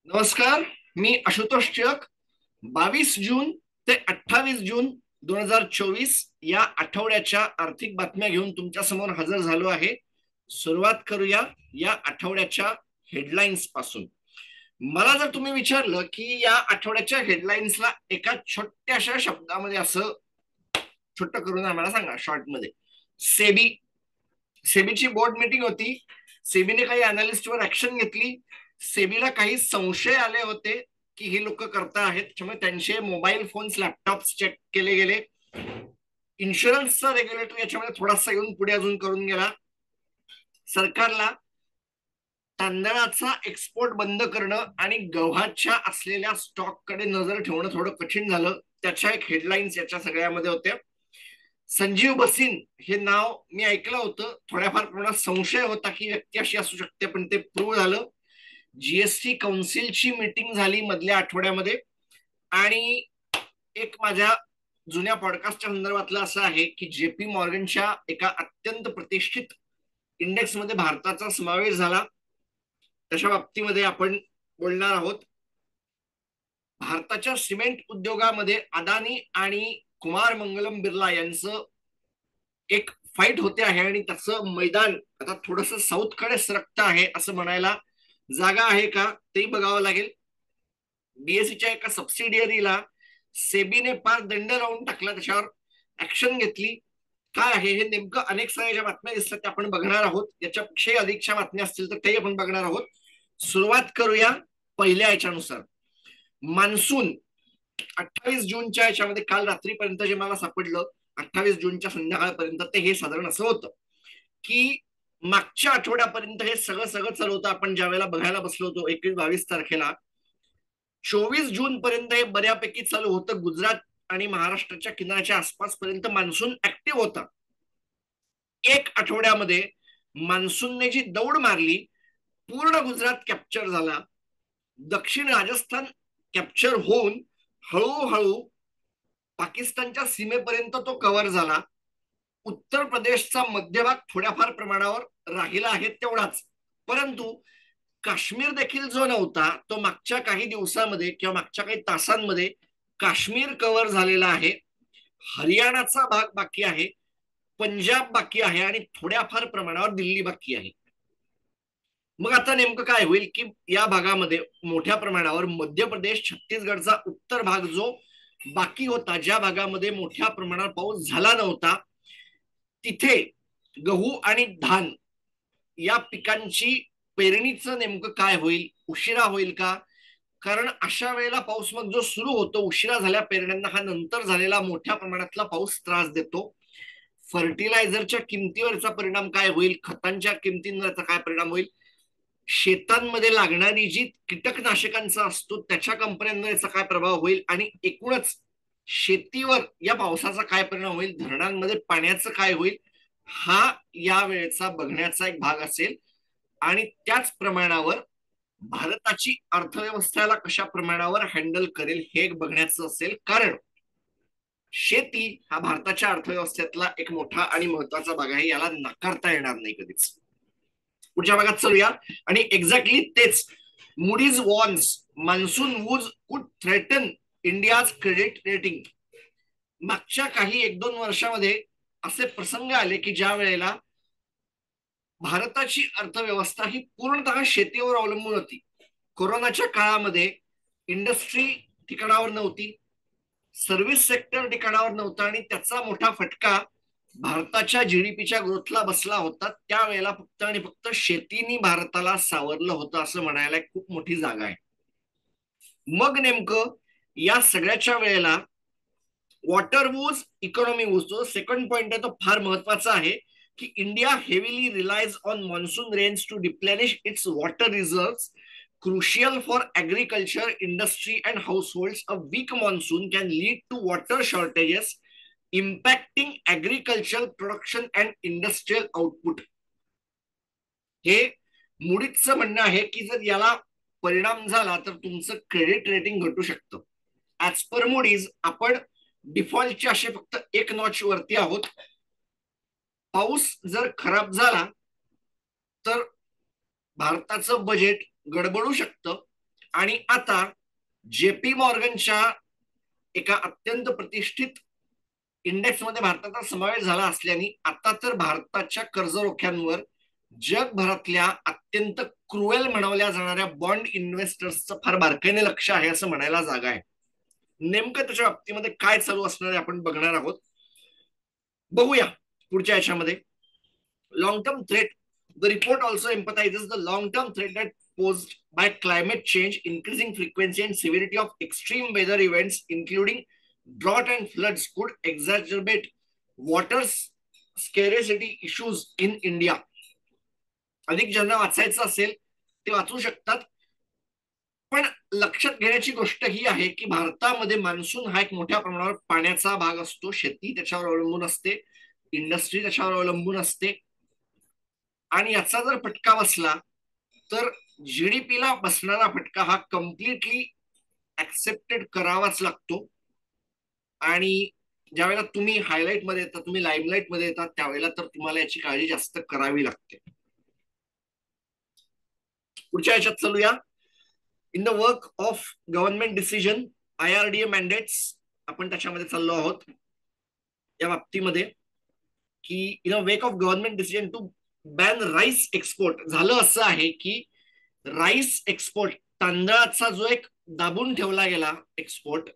नमस्कार. मी आशुतोष टिळक. 22 जून ते 28 जून 2024 या आठवड्याच्या आर्थिक बातम्या घेऊन तुमच्या समोर हजर झालो आहे. सुरुवात करूया या आठवड्याच्या हेडलाईन्स पासून. मला जर तुम्ही विचारलं की या आठवड्याच्या हेडलाईन्सला एका छोट्याशा शब्दामध्ये असं छोटं करून आम्हाला सांगा शॉर्टमध्ये. सेबी सेबीची बोर्ड मीटिंग होती. सेबीने काही अनालिस्टवर ऍक्शन घेतली. सेबीला काही संशय आले होते की ही लोक करता आहेत, त्यामुळे त्यांचे मोबाईल फोन्स लॅपटॉप्स चेक केले गेले. इन्शुरन्सचा रेग्युलेटर याच्यामध्ये थोडासा येऊन पुढे अजून करून गेला. सरकारला तांदळाचा एक्सपोर्ट बंद करणं आणि गव्हाच्या असलेल्या स्टॉककडे नजर ठेवणं थोडं कठीण झालं. त्याच्या एक हेडलाईन्स याच्या सगळ्यामध्ये होत्या. संजीव भसीन हे नाव मी ऐकलं होतं. थोड्याफार प्रमाणात संशय होता की व्यक्ती अशी असू शकते, पण ते प्रूव्ह झालं. जीएसटी काउन्सिलची मीटिंग झाली मधल्या आठवड्यामध्ये. आणि एक माझ्या जुन्या पॉडकास्टच्या संदर्भातलं असं आहे की जेपी मॉर्गनच्या एका अत्यंत प्रतिष्ठित इंडेक्समध्ये भारताचा समावेश झाला. तशा बाबतीमध्ये आपण बोलणार आहोत. भारताच्या सिमेंट उद्योगामध्ये अदानी आणि कुमार मंगलम बिर्ला यांचं एक फाईट होते आहे आणि त्याचं मैदान आता थोडस साऊथकडे सरकत आहे असं म्हणायला जागा आहे का तेही बघावं लागेल. बीएससीच्या एका सबसिडियरीला सेबीने पार दंड लावून टाकला, त्याच्यावर ऍक्शन घेतली. काय आहे हे नेमकं, अनेक साऱ्या ज्या बातम्या दिसतात त्या आपण बघणार आहोत. याच्यापेक्षाही अधिकच्या बातम्या असतील तर तेही आपण बघणार आहोत. सुरुवात करूया पहिल्या याच्यानुसार. मान्सून 28 जूनच्या याच्यामध्ये काल रात्रीपर्यंत जे मला सापडलं, 28 जूनच्या संध्याकाळपर्यंत ते हे साधारण असं होतं की मागच्या आठवड्यापर्यंत हे सगळं सगळं चालू होतं. आपण ज्या वेळेला बघायला बसलो होतो 21-22 तारखेला, 24 जून पर्यंत हे बऱ्यापैकी चालू होतं. गुजरात आणि महाराष्ट्राच्या किनाऱ्याच्या आसपास पर्यंत मान्सून ऍक्टिव्ह होता. एक आठवड्यामध्ये मान्सूनने जी दौड मारली, पूर्ण गुजरात कॅप्चर झाला, दक्षिण राजस्थान कॅप्चर होऊन हळूहळू पाकिस्तानच्या सीमेपर्यंत तो कव्हर झाला. उत्तर प्रदेशचा मध्यभाग थोड्याफार प्रमाणावर राहिला आहे तेवढाच, परंतु काश्मीर देखील जो नव्हता तो मागच्या काही दिवसामध्ये किंवा मागच्या काही तासांमध्ये काश्मीर कव्हर झालेला आहे. हरियाणाचा भाग बाकी आहे, पंजाब बाकी आहे आणि थोड्याफार प्रमाणावर दिल्ली बाकी आहे. मग आता नेमकं काय होईल की या भागामध्ये मोठ्या प्रमाणावर मध्य प्रदेश, छत्तीसगडचा उत्तर भाग जो बाकी होता, ज्या भागामध्ये मोठ्या प्रमाणावर पाऊस झाला नव्हता, तिथे गहू आणि धान या पिकांची पेरणीचं नेमकं काय होईल, उशिरा होईल का? कारण अशा वेळेला पाऊस मग जो सुरू होतो, उशिरा झाल्या पेरण्यांना हा नंतर झालेला मोठ्या प्रमाणातला पाऊस त्रास देतो. फर्टिलायझरच्या किमतीवरचा परिणाम काय होईल, खतांच्या किमतींवरचा काय परिणाम होईल, शेतांमध्ये लागणारी जी कीटकनाशकांचा असतो त्याच्या कंपन्यांवरचा काय प्रभाव होईल, आणि एकूणच शेतीवर या पावसाचा काय परिणाम होईल, धरणांमध्ये पाण्याचं काय होईल, हा या वेळेचा बघण्याचा एक भाग असेल. आणि त्याच प्रमाणावर भारताची अर्थव्यवस्थेला कशा प्रमाणावर हँडल करेल हे बघण्याचं असेल. कारण शेती हा भारताच्या अर्थव्यवस्थेतला एक मोठा आणि महत्वाचा भाग आहे, याला नाकारता येणार नाही कधीच. पुढच्या भागात चलूया. आणि एक्झॅक्टली तेच, मुडीज वॉर्न्स मान्सून वूज कुड थ्रेटन इंडियाज क्रेडिट रेटिंग. मागच्या काही 1-2 वर्षामध्ये असे प्रसंग आले की ज्या वेळेला भारताची अर्थव्यवस्था ही पूर्णतः शेतीवर अवलंबून होती. कोरोनाच्या काळामध्ये इंडस्ट्री ठिकाणावर नव्हती, सर्व्हिस सेक्टर ठिकाणावर नव्हता, आणि त्याचा मोठा फटका भारताच्या जीडीपीच्या ग्रोथला बसला होता. त्यावेळेला फक्त आणि फक्त शेतीनी भारताला सावरलं होतं असं म्हणायला खूप मोठी जागा आहे. मग नेमकं या सगळ्याच्या वेळेला वॉटर वूज, इकॉनॉमी वूज, जो सेकंड पॉइंट आहे तो फार महत्वाचा आहे की India heavily relies on monsoon rains to replenish its water reserves, crucial for agriculture, industry and households. A weak monsoon can lead to water shortages, impacting agricultural production and industrial output. हे मुडीचं म्हणणं आहे की जर याला परिणाम झाला तर तुमचं क्रेडिट रेटिंग घटू शकतं. ऍज पर मुडीज आपण डिफॉल्टचे असे फक्त एक नॉच वरती आहोत. पाऊस जर खराब झाला तर भारताचं बजेट गडबडू शकतं. आणि आता जेपी मॉर्गनच्या एका अत्यंत प्रतिष्ठित इंडेक्समध्ये भारताचा समावेश झाला असल्याने आता तर भारताच्या कर्जरोख्यांवर जगभरातल्या अत्यंत क्रुएल म्हणवल्या जाणाऱ्या बॉन्ड इन्व्हेस्टर्सचं फार बारकाईने लक्ष आहे असं म्हणायला जागा आहे. नेमकं त्याच्या बाबतीमध्ये काय चालू असणार आहे आपण बघणार आहोत. बघूया पुढच्या याच्यामध्ये. Long term threat. The report also emphasises the long term threat that posed by climate change, increasing frequency and severity of extreme weather events, including drought and floods, could exacerbate water scarcity issues in India. अधिक ज्यांना वाचायचं असेल ते वाचू शकतात. पण लक्षात घेण्याची गोष्ट ही आहे की भारतामध्ये मान्सून हा एक मोठ्या प्रमाणावर पाण्याचा भाग असतो. शेती त्याच्यावर अवलंबून असते, इंडस्ट्री त्याच्यावर अवलंबून असते. आणि याचा जर फटका बसला तर जीडीपीला बसणारा फटका हा कम्प्लिटली ऍक्सेप्टेड करावाच लागतो. आणि ज्यावेळेला तुम्ही हायलाइट मध्ये येतात, तुम्ही लाईमलाईट मध्ये येतात, त्यावेळेला तर तुम्हाला याची काळजी जास्त करावी लागते. पुढच्या याच्यात चालूया. In the work of government decision IRDA mandates, आपण त्याच्यामध्ये चाललो आहोत या बाबतीमध्ये की in a wake of government decision to ban rice export. झालं असं आहे की राईस एक्सपोर्ट, तांदळाचा जो एक दाबून ठेवला गेला एक्सपोर्ट,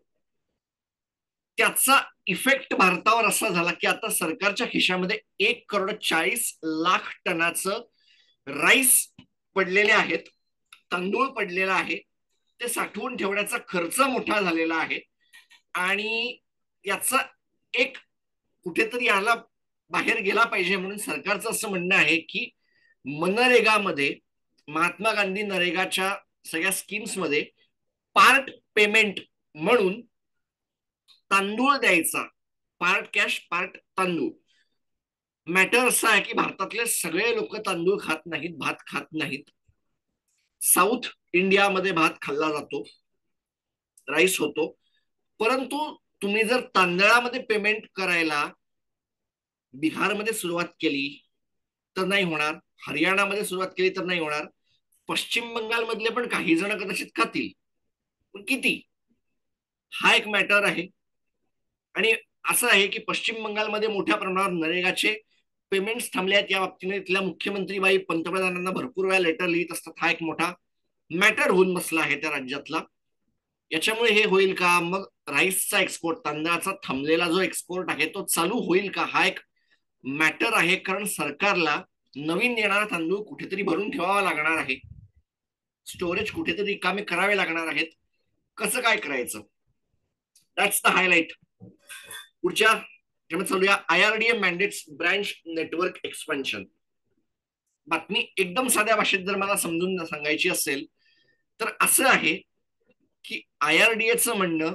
त्याचा इफेक्ट भारतावर असा झाला की आता सरकारच्या खिशामध्ये 1,40,00,000 टनाचं राईस पडलेले आहेत, तांदूळ पडलेला आहे. ते साठवून ठेवण्याचा खर्च मोठा झालेला आहे. आणि याचा एक कुठेतरी याला बाहेर गेला पाहिजे म्हणून सरकारचं असं म्हणणं आहे की मनरेगामध्ये, महात्मा गांधी नरेगाच्या सगळ्या स्कीम्स मध्ये पार्ट पेमेंट म्हणून तांदूळ द्यायचा, पार्ट कॅश पार्ट तांदूळ. मॅटर असा आहे की भारतातले सगळे लोक तांदूळ खात नाहीत, भात खात नाहीत. साऊथ इंडियामध्ये भात खाल्ला जातो, राईस होतो. परंतु तुम्ही जर तांदळामध्ये पेमेंट करायला बिहारमध्ये सुरुवात केली तर नाही होणार, हरियाणामध्ये सुरुवात केली तर नाही होणार, पश्चिम बंगालमधले पण काही जण कदाचित खातील, पण किती, हा एक मॅटर आहे. आणि असं आहे की पश्चिम बंगालमध्ये मोठ्या प्रमाणावर नरेगाचे पेमेंट्स थांबले आहेत. या बाबतीमध्ये तिथल्या मुख्यमंत्री बाई पंतप्रधानांना भरपूर वेळा लेटर लिहित असतात. हा एक मोठा मॅटर होऊन बसला आहे त्या राज्यातला. याच्यामुळे हे होईल का, मग राईसचा एक्सपोर्ट, तांदळाचा थांबलेला जो एक्सपोर्ट आहे तो चालू होईल का, हा एक मॅटर आहे. कारण सरकारला नवीन येणारा तांदूळ कुठेतरी भरून ठेवावा लागणार आहे, स्टोरेज कुठेतरी रिकामे करावे लागणार आहेत. कसं काय करायचं, दॅट्स द हायलाइट. पुढच्या चालूया. IRDA mandates branch network expansion. बातमी एकदम साध्या भाषेत जर मला समजून सांगायची असेल तर असं आहे की IRDAचं म्हणणं,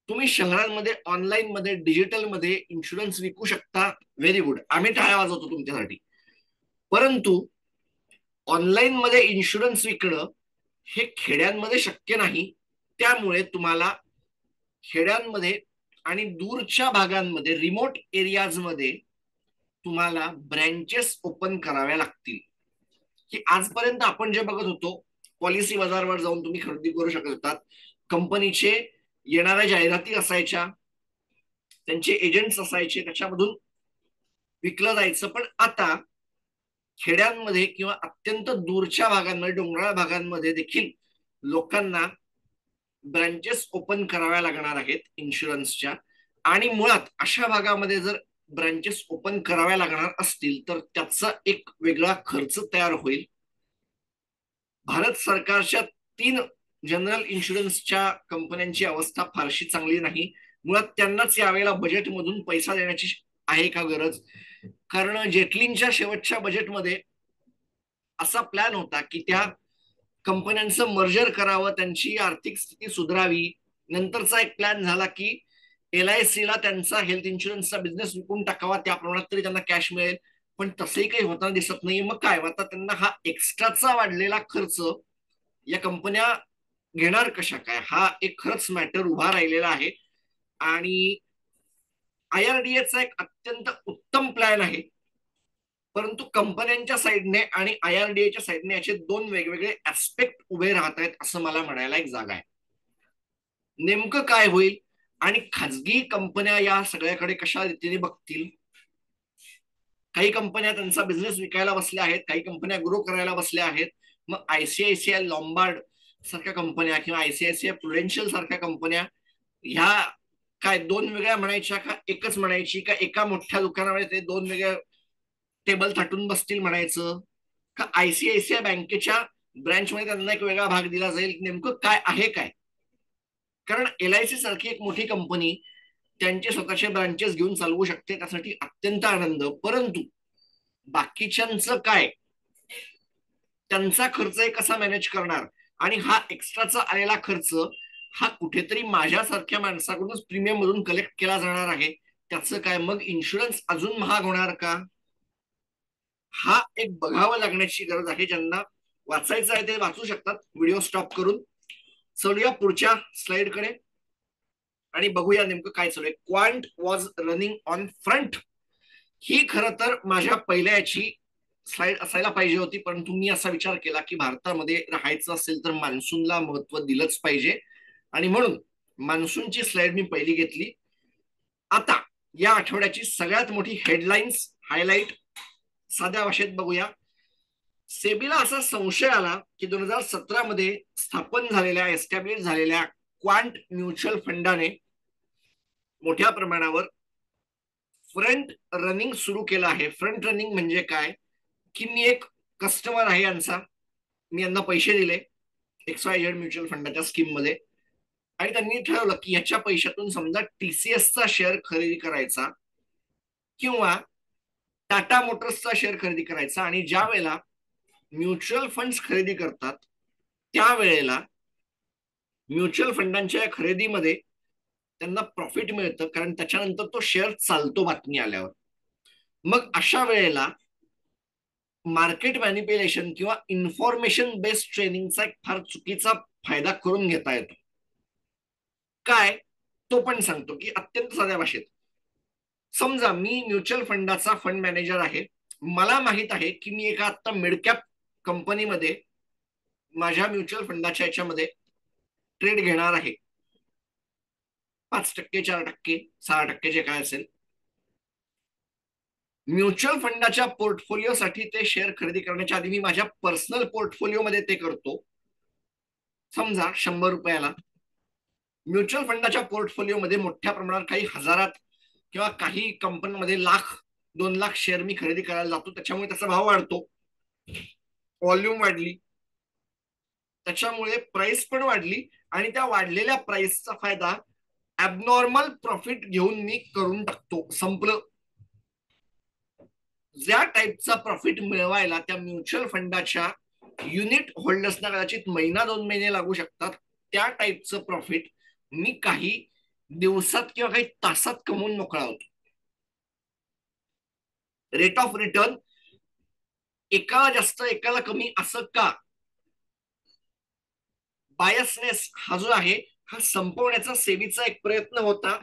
तुम्ही शहरांमध्ये ऑनलाईन मध्ये डिजिटल मध्ये इन्शुरन्स विकू शकता, व्हेरी गुड, आम्ही टाळ्या वाजवतो तुमच्यासाठी. परंतु ऑनलाईन मध्ये इन्शुरन्स विकणं हे खेड्यांमध्ये शक्य नाही. त्यामुळे तुम्हाला खेड्यांमध्ये आणि दूरच्या भागांमध्ये, रिमोट एरियाजमध्ये तुम्हाला ब्रँचेस ओपन कराव्या लागतील. की आजपर्यंत आपण जे बघत होतो, पॉलिसी बाजारवर जाऊन तुम्ही खरेदी करू शकत होतात, कंपनीचे येणाऱ्या जाहिराती असायच्या, त्यांचे एजंट्स असायचे, त्याच्यामधून विकलं जायचं. पण आता खेड्यांमध्ये किंवा अत्यंत दूरच्या भागांमध्ये, डोंगराळ भागांमध्ये देखील लोकांना ब्रँचेस ओपन कराव्या लागणार आहेत इन्शुरन्सच्या. आणि मुळात अशा भागामध्ये जर ब्रँचेस ओपन कराव्या लागणार असतील तर त्याचा एक वेगळा खर्च तयार होईल. भारत सरकारच्या 3 जनरल इन्शुरन्सच्या कंपन्यांची अवस्था फारशी चांगली नाही. मुळात त्यांनाच यावेळेला बजेटमधून पैसा देण्याची आहे का गरज. कारण जेटलींच्या शेवटच्या बजेटमध्ये असा प्लॅन होता की त्या कंपन्यांचं मर्जर करावं, त्यांची आर्थिक स्थिती सुधारावी. नंतरचा एक प्लॅन झाला की LIC ला त्यांचा हेल्थ इन्शुरन्सचा बिझनेस विकून टाकावा, त्या प्रमाणात तरी त्यांना कॅश मिळेल. पण तसंही काही होताना दिसत नाही. मग काय, आता त्यांना हा एक्स्ट्राचा वाढलेला खर्च या कंपन्या घेणार कशा काय, हा एक खरंच मॅटर उभा राहिलेला आहे. आणि IRDAचा एक अत्यंत उत्तम प्लॅन आहे, परंतु कंपन्यांच्या साईडने आणि IRDAच्या साईडने याचे दोन वेगवेगळे ऍस्पेक्ट उभे राहत आहेत असं मला म्हणायला एक जागा आहे. नेमकं काय होईल आणि खाजगी कंपन्या या सगळ्याकडे कशा रीतीने बघतील. काही कंपन्या त्यांचा बिझनेस विकायला बसल्या आहेत, काही कंपन्या ग्रो करायला बसल्या आहेत. मग ICICI लॉम्बार्ड सारख्या कंपन्या किंवा ICICI प्रुडेन्शियल सारख्या कंपन्या ह्या काय दोन वेगळ्या म्हणायच्या का एकच म्हणायची, का एका मोठ्या दुकानामध्ये ते दोन वेगळ्या टेबल थाटून बसतील म्हणायचं, का ICICI बँकेच्या ब्रँचमध्ये त्यांना एक वेगळा भाग दिला जाईल, नेमकं काय आहे काय. कारण LIC सारखी एक मोठी कंपनी त्यांचे स्वतःचे ब्रांचेस घेऊन चालवू शकते, त्यासाठी अत्यंत आनंद. परंतु बाकीच्यांचं काय, त्यांचा खर्च कसा मॅनेज करणार, आणि हा एक्स्ट्राचा आलेला खर्च हा कुठेतरी माझ्यासारख्या माणसाकडूनच प्रीमियम मधून कलेक्ट केला जाणार आहे, त्याचं काय. मग इन्शुरन्स अजून महाग होणार का, हा एक बघावं लागण्याची गरज आहे. ज्यांना वाचायचं आहे ते वाचू शकतात व्हिडिओ स्टॉप करून. चलूया पुढच्या स्लाइडकडे आणि बघूया नेमकं काय चालू आहे. Quant was running on front, ही खरं तर माझ्या पहिल्या याची स्लाइड असायला पाहिजे होती, परंतु मी असा विचार केला की भारतामध्ये राहायचं असेल तर मान्सूनला महत्व दिलंच पाहिजे, आणि म्हणून मान्सूनची स्लाइड मी पहिली घेतली. आता या आठवड्याची सगळ्यात मोठी हेडलाईन्स हायलाइट साध्या भाषेत बघूया. सेबीला असा संशय आला की 2017 मध्ये स्थापन झालेल्या एस्टॅब्लिश झालेल्या क्वांट म्युच्युअल फंडाने मोठ्या प्रमाणावर फ्रंट रनिंग सुरू केलं आहे. फ्रंट रनिंग म्हणजे काय, की मी एक कस्टमर आहे यांचा, मी यांना पैसे दिले XYZ म्युच्युअल फंडाच्या स्कीम मध्ये, आणि त्यांनी ठरवलं की याच्या पैशातून समजा TCSचा शेअर खरेदी करायचा किंवा टाटा मोटर्सचा शेअर खरेदी करायचा. आणि ज्या वेळेला म्युच्युअल फंड्स खरेदी करतात त्यावेळेला म्युच्युअल फंडांच्या खरेदीमध्ये त्यांना प्रॉफिट मिळतं, कारण त्याच्यानंतर तो शेअर चालतो बातमी आल्यावर. मग अशा वेळेला मार्केट मॅनिप्युलेशन किंवा इन्फॉर्मेशन बेस्ड ट्रेनिंगचा एक फार चुकीचा फायदा करून घेता येतो. काय तो पण सांगतो की अत्यंत साध्या भाषेत, समजा मी म्युच्युअल फंडाचा फंड मॅनेजर आहे, मला माहित आहे की मी एका आता मिडकॅप कंपनीमध्ये माझ्या म्युच्युअल फंडाच्या याच्यामध्ये ट्रेड घेणार आहे. 5%, 4%, 6% जे काय असेल, म्युच्युअल फंडाच्या पोर्टफोलिओसाठी ते शेअर खरेदी करण्याच्या आधी मी माझ्या पर्सनल पोर्टफोलिओमध्ये ते करतो. समजा 100 रुपयाला. म्युच्युअल फंडाच्या पोर्टफोलिओमध्ये मोठ्या प्रमाणात काही हजारात किंवा काही कंपन्यांमध्ये लाख 2 लाख शेअर मी खरेदी करायला जातो, त्याच्यामुळे त्याचा भाव वाढतो, व्हॉल्यूम वाढली, त्याच्यामुळे प्राइस पण वाढली, आणि त्या वाढलेल्या प्राइसचा फायदा ऍबनॉर्मल प्रॉफिट घेऊन मी करून टाकतो, संपलं. ज्या टाईपचा प्रॉफिट मिळवायला त्या म्युच्युअल फंडाच्या युनिट होल्डर्सना कदाचित महिना 2 महिने लागू शकतात, त्या टाईपचं प्रॉफिट मी काही दिवसात किंवा काही तासात कमवून मोकळा होतो. रेट ऑफ रिटर्न एकाला जास्त एकाला कमी असं का, बायसनेस हा जो आहे हा संपवण्याचा सेबीचा एक प्रयत्न होता,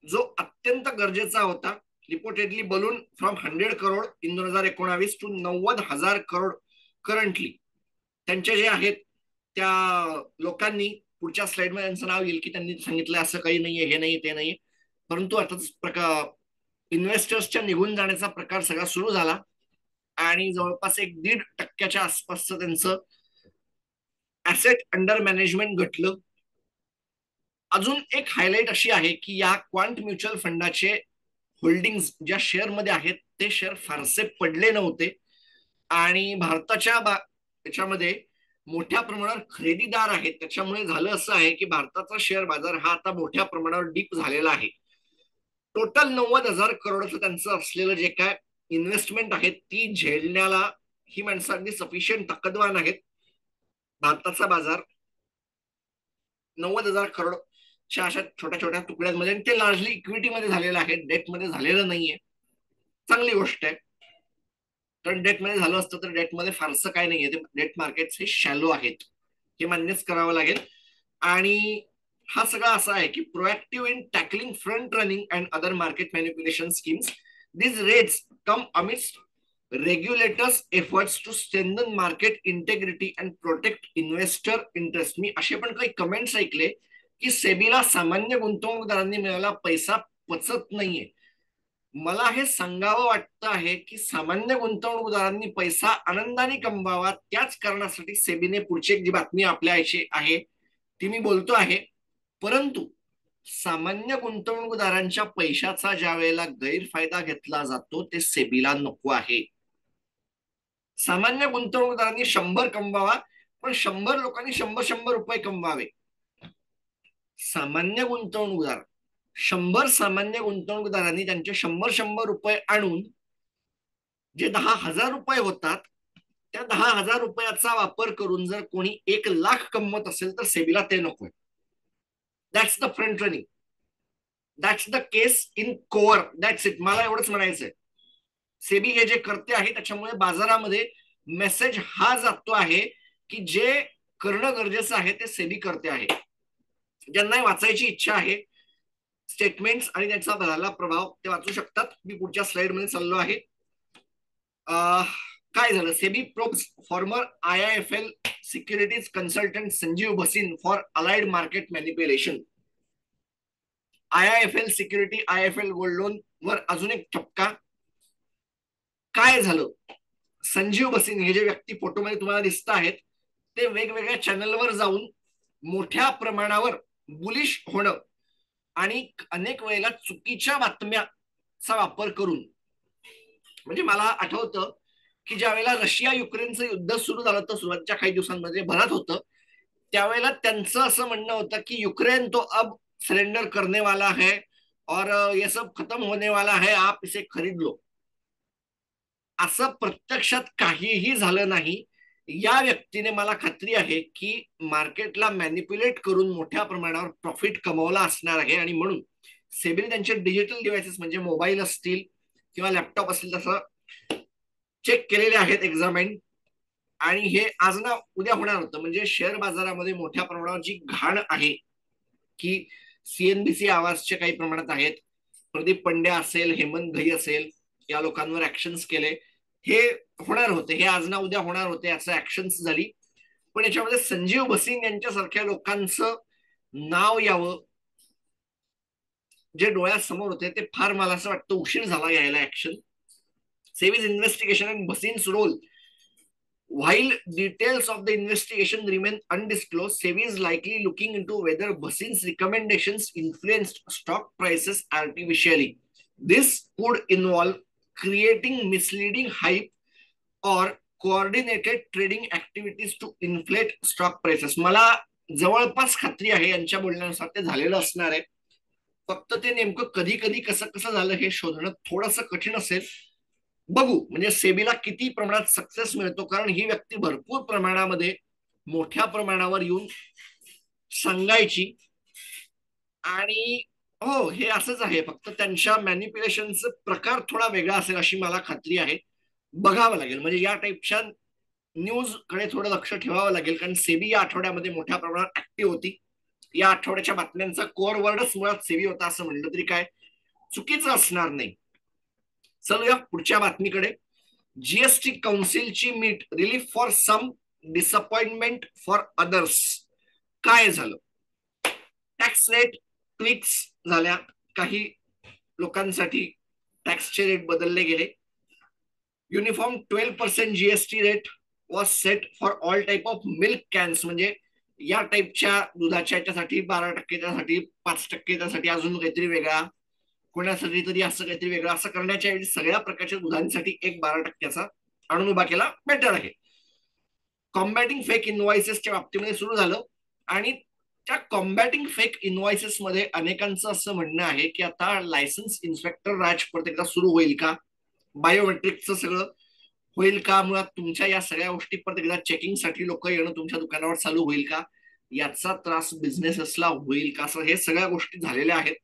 जो अत्यंत गरजेचा होता. Reportedly balloon from 100 crore in 2019 to 90,000 crore currently. त्यांचे जे आहेत त्या लोकांनी पुढच्या स्लाइडमध्ये त्यांचं नाव येईल की त्यांनी सांगितलं असं काही नाहीये, हे नाही ते नाही, परंतु आता इन्व्हेस्टर्सच्या निघून जाण्याचा प्रकार सगळा सुरू झाला आणि जवळपास 1.5% आसपासचं त्यांचं ऍसेट अंडर मॅनेजमेंट घटलं. अजून एक हायलाइट अशी आहे की या क्वांट म्युच्युअल फंडाचे होल्डिंग्स ज्या शेअरमध्ये आहेत ते शेअर फारसे पडले नव्हते, आणि भारताच्या त्याच्यामध्ये मोठ्या प्रमाणावर खरेदीदार आहेत, त्याच्यामुळे झालं असं आहे की भारताचा शेअर बाजार हा आता मोठ्या प्रमाणावर डीप झालेला आहे. टोटल 90,000 करोडचं त्यांचं असलेलं जे काय इन्व्हेस्टमेंट आहे ती झेलण्याला ही माणसं अगदी सफिशियंट ताकदवान आहेत. भारताचा बाजार 90,000 करोड अशा छोट्या छोट्या तुकड्यांमध्ये, आणि ते लार्जली इक्विटीमध्ये झालेलं आहे, डेटमध्ये झालेलं नाहीये. चांगली गोष्ट आहे, कारण डेटमध्ये झालं असतं तर डेटमध्ये फारसं काय नाहीये, ते डेट मार्केट्स हे शॅलो आहेत, हे मान्यच करावं लागेल. आणि हा सगळा असा आहे की proactive in tackling front running and other market manipulation schemes, this rates come amidst regulators efforts to strengthen market integrity and protect investor interest. मी असे पण काही कमेंट्स ऐकले की सेबीला सामान्य गुंतवणूकदारांनी मिळालेला पैसा पचत नाहीये. मला हे सांगावं वाटतं आहे की सामान्य गुंतवणूकदारांनी पैसा आनंदाने कमवावा, त्याच कारणासाठी सेबीने पुढची एक जी बातमी आपल्याशी आहे ती मी बोलतो आहे. परंतु सामान्य गुंतवणूकदारांच्या पैशाचा ज्या वेळेला गैरफायदा घेतला जातो ते सेबीला नको आहे. सामान्य गुंतवणूकदारांनी 100 कमवावा, पण 100 लोकांनी 100 रुपये कमवावे. सामान्य गुंतवणूकदार 100 सामान्य गुंतवणूकदारांनी त्यांचे 100 रुपये आणून जे 10,000 रुपये होतात त्या 10,000 रुपयाचा वापर करून जर कोणी 1,00,000 कमवत असेल तर सेबीला ते नकोय. That's the front running, that's the case in core, that's it. मला एवढंच म्हणायचंय. सेबी हे जे करते आहे त्याच्यामुळे बाजारामध्ये मेसेज हा जातो आहे की जे करणं गरजेचं आहे ते सेबी करते आहे. ज्यांना वाचायची इच्छा आहे स्टेटमेंट्स आणि त्याचा झालेला प्रभाव ते वाचू शकतात. मी पुढच्या स्लाइड मध्ये चाललो आहे. काय झालं, SEBI probes farmer IIFL securities consultant Sanjeev Bhasin for allied market manipulation. IIFL security, IIFL gold loan वर अजून एक ठपका. काय झालं, संजीव भसीन हे जे व्यक्ती फोटोमध्ये तुम्हाला दिसत आहेत ते वेगवेगळ्या चॅनलवर जाऊन मोठ्या प्रमाणावर बुलिश होणं आणि अनेक वेळेला चुकीच्या बातम्याचा वापर करून, म्हणजे मला आठवतं की ज्या वेळेला रशिया युक्रेनचं युद्ध सुरू झालं तर सुरुवातीच्या काही दिवसांमध्ये भरत होतं त्यावेळेला त्यांचं असं म्हणणं होतं की युक्रेन तो अब सरेंडर करने वाला है और ये सब खत्म होने वाला है, आप इसे खरीद लो. असं प्रत्यक्षात काहीही झालं नाही. या व्यक्तीने मला खात्री आहे की मार्केटला मॅनिप्युलेट करून मोठ्या प्रमाणावर प्रॉफिट कमवला असणार आहे आणि म्हणून सेबीने त्यांचे डिजिटल डिव्हाइसेस म्हणजे मोबाईल असतील किंवा लॅपटॉप असतील तसं चेक केलेले आहेत, एक्झामाइन. आणि हे आज ना उद्या होणार होतं. म्हणजे शेअर बाजारामध्ये मोठ्या प्रमाणावर जी घाण आहे की CNBC आवाजचे काही प्रमाणात आहेत, प्रदीप पंड्या असेल, हेमंत घई असेल, या लोकांवर ऍक्शन्स केले. हे होणार होते, हे आज ना उद्या होणार होते, असं ऍक्शन्स झाली. पण याच्यामध्ये संजीव भसीन यांच्यासारख्या लोकांचं नाव यावं जे डोळ्यासमोर होते ते फार मला असं वाटतं उशीर झाला यायला action. SEBI's investigation and Bhasin's role. While details of the investigation remain undisclosed, SEBI is likely looking into whether Bhasin's recommendations influenced stock prices artificially. This could involve creating misleading hype or coordinated trading activities to inflate stock prices. मला जवळपास खात्री आहे यांच्या बोलण्यानुसार ते झालेलं असणार आहे. फक्त ते नेमकं कधी कधी कसं कसं झालं हे शोधणं थोडंसं कठीण असेल. बघू म्हणजे सेबीला किती प्रमाणात सक्सेस मिळतो, कारण ही व्यक्ती भरपूर प्रमाणामध्ये मोठ्या प्रमाणावर येऊन सांगायची. आणि हो हे असंच आहे, फक्त त्यांच्या मॅनिप्युलेशनचा प्रकार थोडा वेगळा असेल अशी मला खात्री आहे. बघावं लागेल, म्हणजे या टाईपच्या न्यूज कडे थोडं लक्ष ठेवावं लागेल, कारण सेबी या आठवड्यामध्ये मोठ्या प्रमाणात ऍक्टिव्ह होती. या आठवड्याच्या बातम्यांचा कोर वर्डच मुळात सेबी होता असं म्हणलं तरी काय चुकीचं असणार नाही. चलूया पुढच्या बातमीकडे. जीएसटी काउन्सिलची meet, relief for some, disappointment for others. काय झालं, टॅक्स रेट ट्विक्स झाल्या, काही लोकांसाठी टॅक्सचे रेट बदलले गेले. Uniform 12% GST rate was set for all type of milk cans. म्हणजे या टाईपच्या दुधाच्या याच्यासाठी 12% त्यासाठी 5% त्यासाठी अजून काहीतरी वेगळा, कोणासाठी तरी असं काहीतरी वेगळं, असं करण्याच्या ऐवजी सगळ्या प्रकारच्या दुधांसाठी एक 12%चा आणून उभा केला बेटर आहे. कॉम्बॅटिंग फेक इनव्हॉइसेसच्या बाबतीमध्ये सुरू झालं आणि त्या कॉम्बॅटिंग फेक इनव्हॉइसेस मध्ये अनेकांचं असं म्हणणं आहे की आता लायसन्स इन्स्पेक्टर राज परत एकदा सुरू होईल का, बायोमेट्रिकचं सगळं होईल का, मुळात तुमच्या या सगळ्या गोष्टी परत एकदा चेकिंगसाठी लोक येणं तुमच्या दुकानावर चालू होईल का, याचा त्रास बिझनेसेसला होईल का, असं हे सगळ्या गोष्टी झालेल्या आहेत.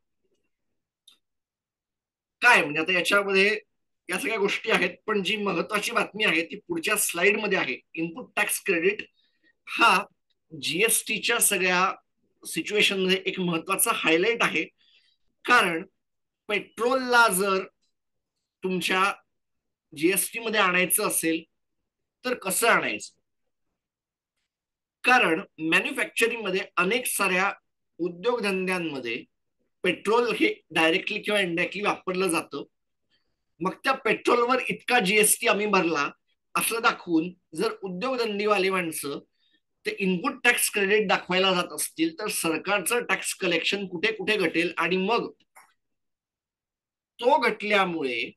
काय म्हणजे आता याच्यामध्ये या सगळ्या गोष्टी आहेत, पण जी महत्वाची बातमी आहे ती पुढच्या स्लाइड मध्ये आहे. इनपुट टॅक्स क्रेडिट हा जीएसटीच्या सगळ्या सिच्युएशन मध्ये एक महत्वाचा हायलाइट आहे. कारण पेट्रोलला जर तुमच्या जीएसटी मध्ये आणायचं असेल तर कसं आणायचं? कारण मॅन्युफॅक्चरिंग मध्ये अनेक साऱ्या उद्योगधंद्यांमध्ये पेट्रोल हे डायरेक्टली किंवा इनडायरेक्टली वापरलं जातं. मग त्या पेट्रोलवर इतका जीएसटी आम्ही भरला असं दाखवून जर उद्योगधंदीवाली माणसं ते इनपुट टॅक्स क्रेडिट दाखवायला जात असतील तर सरकारचं टॅक्स कलेक्शन कुठे कुठे घटेल आणि मग तो घटल्यामुळे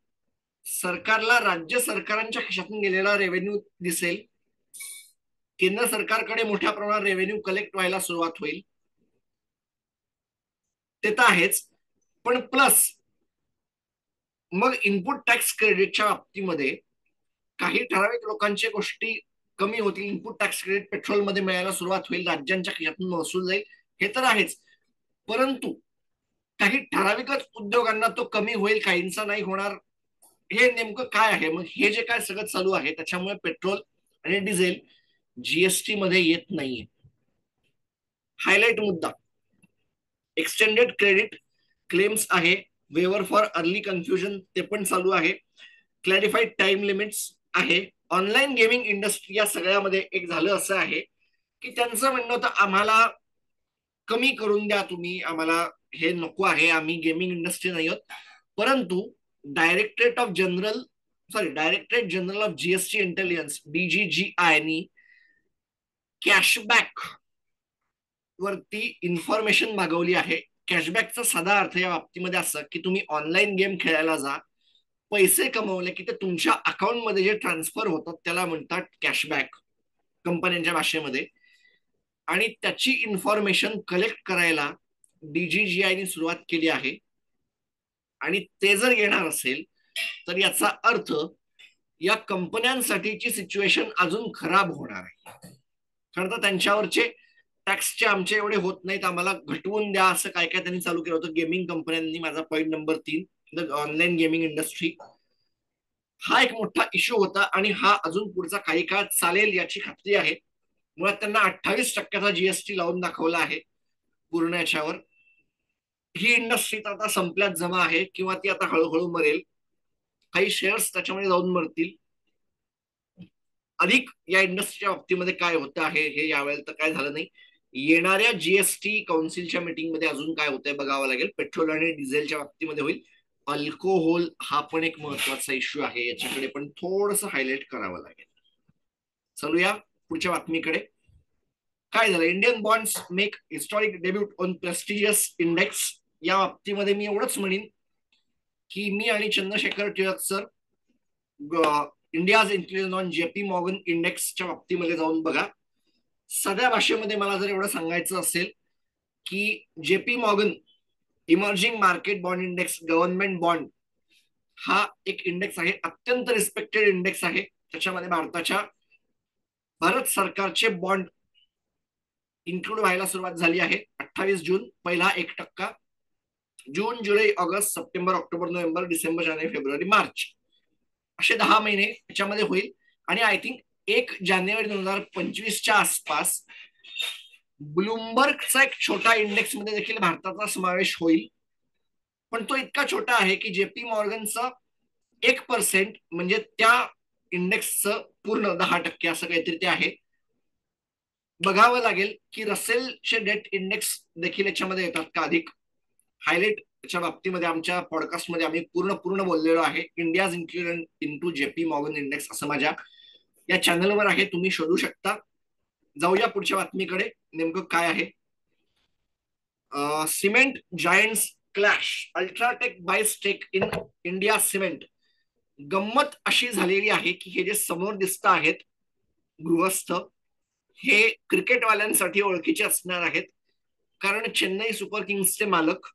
सरकारला राज्य सरकारांच्या खिशातून गेलेला रेव्हेन्यू दिसेल, केंद्र सरकारकडे मोठ्या प्रमाणात रेव्हेन्यू कलेक्ट व्हायला सुरुवात होईल. ते तर आहेच, पण प्लस मग इनपुट टॅक्स क्रेडिटच्या बाबतीमध्ये काही ठराविक लोकांच्या गोष्टी कमी होतील. इनपुट टॅक्स क्रेडिट पेट्रोलमध्ये मिळायला सुरुवात होईल, राज्यांच्या खिशातून महसूल जाईल, हे तर आहेच. परंतु काही ठराविकच उद्योगांना तो कमी होईल, काहींचा नाही होणार. हे नेमकं काय आहे? मग हे जे काय सगळं चालू आहे त्याच्यामुळे पेट्रोल आणि डिझेल जीएसटी मध्ये येत नाहीये. हायलाइट मुद्दा एक्सटेंडेड क्रेडिट क्लेम्स आहे, वेवर फॉर अर्ली कन्फ्युजन ते पण चालू आहे, क्लॅरिफाईड टाइम लिमिट्स आहे. ऑनलाईन गेमिंग इंडस्ट्री या सगळ्यामध्ये एक झालं असं आहे की त्यांचं म्हणणं होतं आम्हाला कमी करून द्या तुम्ही, आम्हाला हे नको आहे, आम्ही गेमिंग इंडस्ट्री नाही आहोत. परंतु directorate general of GST intelligence DGGI नी कॅशबॅक वरती इन्फॉर्मेशन मागवली आहे. कॅशबॅकचा साधा अर्थ या बाबतीमध्ये असं की तुम्ही ऑनलाईन गेम खेळायला जा, पैसे कमवले की ते तुमच्या अकाउंटमध्ये जे ट्रान्सफर होतात त्याला म्हणतात कॅशबॅक कंपन्यांच्या भाषेमध्ये. आणि त्याची इन्फॉर्मेशन कलेक्ट करायला DGGI सुरुवात केली आहे. आणि ते जर येणार असेल तर याचा अर्थ या कंपन्यांसाठीची सिच्युएशन अजून खराब होणार आहे. कारण तर त्यांच्यावरचे टॅक्सचे आमचे एवढे होत नाहीत, आम्हाला घटवून द्या असं काय काय त्यांनी चालू केलं होतं गेमिंग कंपन्यांनी. माझा point number 3, the online gaming industry हा एक मोठा इश्यू होता आणि हा अजून पुढचा काही काळ चालेल याची खात्री आहे. मुळात त्यांना 28% जीएसटी लावून दाखवला आहे पूर्ण याच्यावर. ही इंडस्ट्री तर आता संपल्यात जमा आहे किंवा ती आता हळूहळू मरेल, काही शेअर्स त्याच्यामध्ये जाऊन मरतील. अधिक या इंडस्ट्रीच्या बाबतीमध्ये काय होतं आहे हे यावेळेला तर काय झालं नाही. येणाऱ्या जीएसटी काउन्सिलच्या मीटिंगमध्ये अजून काय होतंय बघावं लागेल. पेट्रोल आणि डिझेलच्या बाबतीमध्ये होईल. अल्कोहोल हा पण एक महत्वाचा इश्यू आहे, याच्याकडे पण थोडंसं हायलाइट करावं लागेल. चलूया पुढच्या बातमीकडे. काय झालं? Indian bonds make historic debut on prestigious index. या बाबतीमध्ये मी एवढंच म्हणेन की मी आणि Chandrashekhar Tilak sir India's influence on JP Morgan इंडेक्सच्या बाबतीमध्ये जाऊन बघा. साध्या भाषेमध्ये मला जर एवढं सांगायचं असेल की JP Morgan emerging market bond index government bond हा एक इंडेक्स आहे, अत्यंत रिस्पेक्टेड इंडेक्स आहे. त्याच्यामध्ये भारत सरकारचे बॉन्ड इन्क्लूड व्हायला सुरुवात झाली आहे. 28 जून पहिला 1%, जून जुलै ऑगस्ट सप्टेंबर ऑक्टोबर नोव्हेंबर डिसेंबर जानेवारी फेब्रुवारी मार्च असे 10 महिने याच्यामध्ये होईल. आणि आय थिंक 1 जानेवारी 2025च्या आसपास ब्लूमबर्गचा एक छोटा इंडेक्स मध्ये देखील भारताचा समावेश होईल. पण तो इतका छोटा आहे की जेपी मॉर्गनचा 1% म्हणजे त्या इंडेक्सचं पूर्ण 10% असं काहीतरी ते आहे. बघावं लागेल की रसेलचे डेट इंडेक्स देखील याच्यामध्ये येतात का अधिक. हायलाइटच्या बाबतीमध्ये आमच्या पॉडकास्टमध्ये आम्ही पूर्ण बोललेलो आहे. India's inclusion into JP Morgan index असं माझ्या या चॅनलवर आहे, तुम्ही शोधू शकता. जाऊया पुढच्या बातमीकडे. नेमकं काय आहे? Cement giants clash, UltraTech buy stake in India Cement. गंमत अशी झालेली आहे की हे जे समोर दिसत आहेत गृहस्थ हे क्रिकेटवाल्यांसाठी ओळखीचे असणार आहेत. कारण चेन्नई सुपर किंग्सचे मालक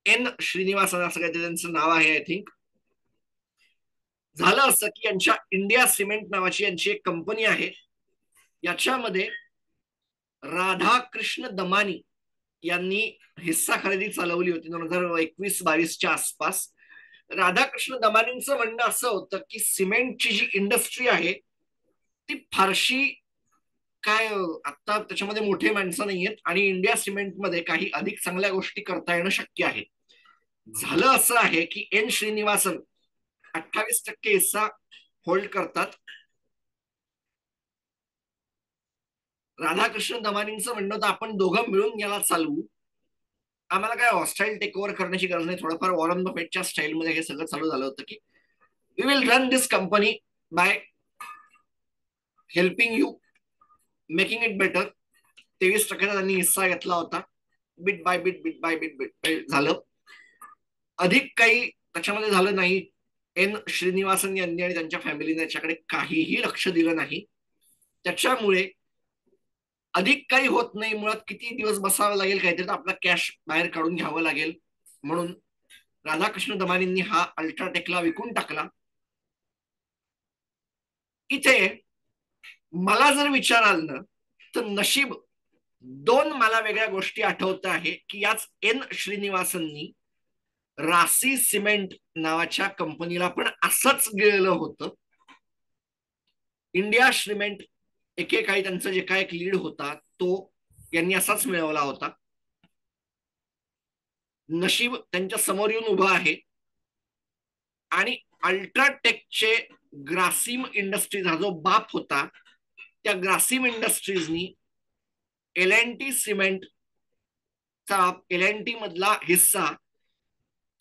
N श्रीनिवासन असं काहीतरी त्यांचं नाव आहे आय थिंक. झालं असं की यांच्या इंडिया सिमेंट नावाची यांची एक कंपनी आहे, याच्यामध्ये राधाकृष्ण दमानी यांनी हिस्सा खरेदी चालवली होती 2021-22च्या आसपास. राधाकृष्ण दमानींचं म्हणणं असं होतं की सिमेंटची जी इंडस्ट्री आहे ती फारशी काय आता त्याच्यामध्ये मोठे माणसं नाहीयेत आणि इंडिया सिमेंटमध्ये काही अधिक चांगल्या गोष्टी करता येणं शक्य आहे. झालं असं आहे की N श्रीनिवासन 28% हिस्सा होल्ड करतात. राधाकृष्ण दमानींचं म्हणणं होतं आपण दोघं मिळून याला चालवू, आम्हाला काय हॉस्टाईल टेक ओव्हर करण्याची गरज नाही. थोडंफार वॉरन बफेटच्या स्टाईलमध्ये हे सगळं चालू झालं होतं की we will run this company by helping you making it better. 23% त्यांनी हिस्सा घेतला होता. Bit by bit bit by bit bit झालं. अधिक काही त्याच्यामध्ये झालं नाही. एन श्रीनिवासन यांनी आणि त्यांच्या फॅमिलीने याच्याकडे काहीही लक्ष दिलं नाही. त्याच्यामुळे अधिक काही होत नाही. मुळात किती दिवस बसावं लागेल, काहीतरी आपला कॅश बाहेर काढून घ्यावं लागेल, म्हणून राधाकृष्ण दमानींनी हा अल्ट्राटेकला विकून टाकला. इथे मला जर विचाराल ना तर नशीब दोन मला वेगळ्या गोष्टी आठवत आहे की याच एन श्रीनिवासननी रासी सिमेंट नावाच्या कंपनीला पण असंच गेलेलं होतं. इंडिया सिमेंट एकेकाळी त्यांचा जे काय एक लीड होता तो यांनी असाच मिळवला होता. नशीब त्यांच्या समोर येऊन उभं आहे आणि अल्ट्राटेकचे ग्रासिम इंडस्ट्रीज हा जो बाप होता त्या ग्रासिम इंडस्ट्रीजनी LNT सिमेंटचा LNT मधला हिस्सा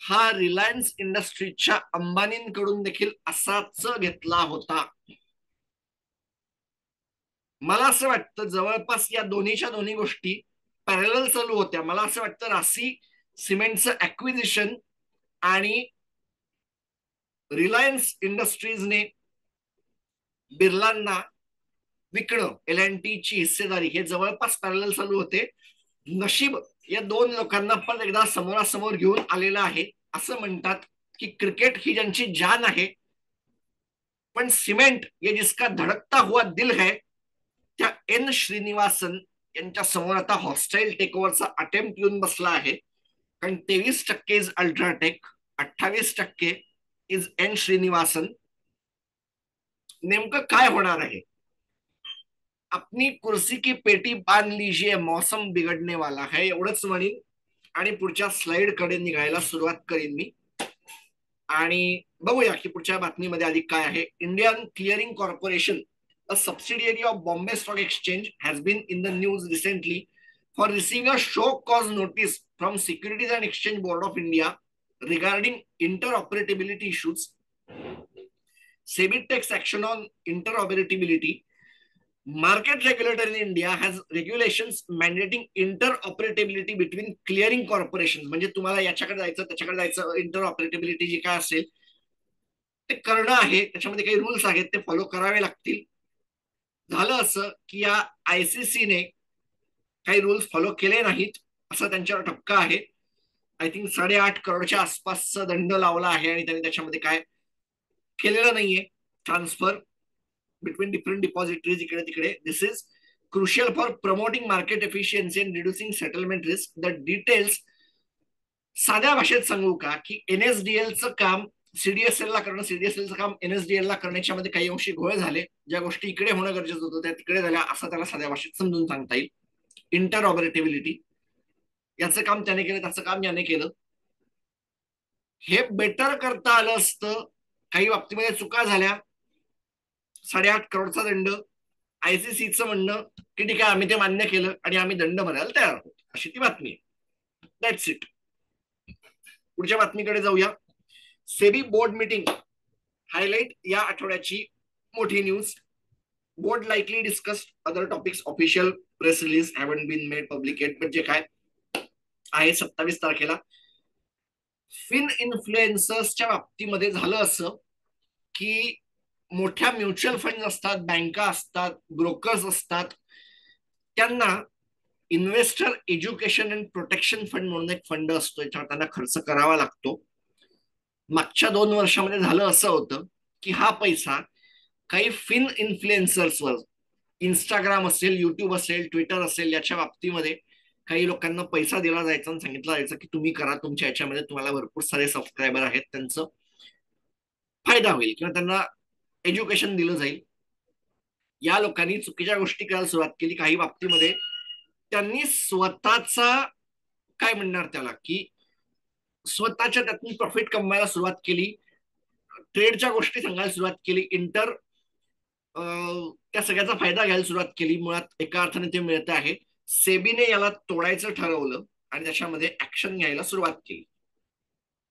हा रिलायन्स इंडस्ट्रीजच्या अंबानींकडून देखील असाच घेतला होता. मला असं वाटतं जवळपास या दोन्हीच्या दोन्ही गोष्टी पॅरलल चालू होत्या. मला असं वाटतं रासी सिमेंटचं ऍक्विजिशन आणि रिलायन्स इंडस्ट्रीजने बिर्लांना विकणं LNT ची हिस्सेदारी हे जवळपास पॅरलल चालू होते. नशीब या दोन लोकांना पण एकदा समोरासमोर घेऊन आलेलं आहे. असं म्हणतात की क्रिकेट ही ज्यांची जान आहे पण सिमेंट ये जिसका धडकता हुआ दिल है त्या एन श्रीनिवासन यांच्या समोर आता हॉस्टाईल टेक ओव्हरचा अटेम्प्ट येऊन बसला आहे. कारण 23% is UltraTech, 28% is an Srinivasan. नेमकं काय होणार आहे? अपनी कुर्सी की पेटी बांध लीजिए मौसम बिघडने वाला है एवढंच म्हणीन आणि पुढच्या स्लाइड कडे निघायला सुरुवात करीन मी. आणि बघूया की पुढच्या बातमीमध्ये अधिक काय आहे. Indian clearing corporation a subsidiary of Bombay Stock Exchange has been in the news recently for receiving a show cause notice from Securities and Exchange Board of India regarding interoperability issues. SEBI takes action on interoperability. Market regulator in India has regulations mandating interoperability between clearing corporations. म्हणजे तुम्हाला याच्याकडे जायचं त्याच्याकडे जायचं इंटरऑपरेटिबिलिटी जी काय असेल ते करणं आहे. त्याच्यामध्ये काही रूल्स आहेत ते फॉलो करावे लागतील. झालं असं की या ICCने काही रूल्स फॉलो केले नाहीत असं त्यांच्यावर ठपका आहे. आय थिंक 8.5 करोडच्या आसपासचा दंड लावला आहे आणि त्यांनी त्याच्यामध्ये काय केलेलं नाहीये ट्रान्सफर बिटवीन डिफरंट डिपॉझिटरीज इकडे तिकडे. This is crucial for promoting market efficiency and reducing settlement risk. The details साध्या भाषेत सांगू का की NSDLचं काम CDSL ला करणं, CDSLचं काम NSDL ला करण्याच्या मध्ये काही अंशी घोळ झाले. ज्या गोष्टी इकडे होणं गरजेचं होतं त्या तिकडे झाल्या असं त्याला साध्या भाषेत समजून सांगता येईल. इंटरऑपरेटिबिलिटी याचं काम त्याने केलं, त्याचं काम याने केलं. हे बेटर करता आलं असतं. काही बाबतीमध्ये चुका झाल्या. 8.5 करोडचा दंड. ICCचं म्हणणं की ठीक आहे आम्ही ते मान्य केलं आणि आम्ही दंड भरायला तयार आहोत अशी ती बातमी आहे. That's it. पुढच्या बातमीकडे जाऊया. सेबी बोर्ड मीटिंग हायलाइट या आठवड्याची मोठी news. Board likely discussed other topics. Official press release haven't been made public yet. म्हणजे काय आहे 27 तारखेला फिन इन्फ्लुएन्सर्सच्या बाबतीमध्ये झालं असं की मोठ्या म्युच्युअल फंड असतात, बँका असतात, ब्रोकर्स असतात, त्यांना investor education and protection fund म्हणून एक फंड असतो याच्यावर त्यांना खर्च करावा लागतो. मागच्या 2 वर्षामध्ये झालं असं होतं की हा पैसा काही फिन इन्फ्लुएन्सर्सवर इंस्टाग्राम असेल, युट्यूब असेल, ट्विटर असेल याच्या बाबतीमध्ये काही लोकांना पैसा दिला जायचा आणि सांगितलं जायचं की तुम्ही करा, तुमच्या याच्यामध्ये तुम्हाला भरपूर सारे सबस्क्रायबर आहेत त्यांचं फायदा होईल किंवा त्यांना एज्युकेशन दिलं जाईल. या लोकांनी चुकीच्या गोष्टी करायला सुरुवात केली. काही बाबतीमध्ये त्यांनी स्वतःचा काय म्हणणार त्याला की स्वतःच्या त्यातून प्रॉफिट कमवायला सुरुवात केली. ट्रेडच्या गोष्टी सांगायला सुरुवात केली. त्या सगळ्याचा फायदा घ्यायला सुरुवात केली. मुळात एका अर्थाने ते मिळत आहे. सेबीने याला तोडायचं ठरवलं आणि त्याच्यामध्ये ऍक्शन घ्यायला सुरुवात केली.